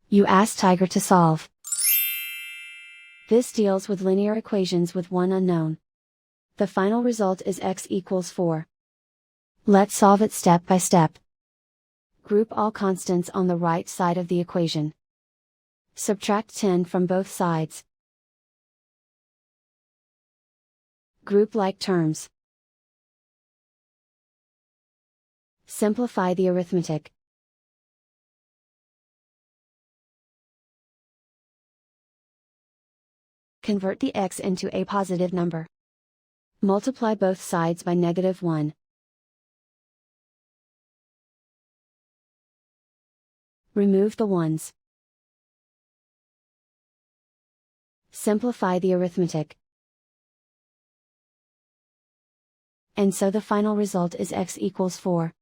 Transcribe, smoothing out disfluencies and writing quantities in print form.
You ask Tiger to solve. This deals with linear equations with one unknown. The final result is x equals 4. Let's solve it step by step. Group all constants on the right side of the equation. Subtract 10 from both sides. Group like terms. Simplify the arithmetic. Convert the x into a positive number. Multiply both sides by -1. Remove the ones. Simplify the arithmetic. And so the final result is x equals 4.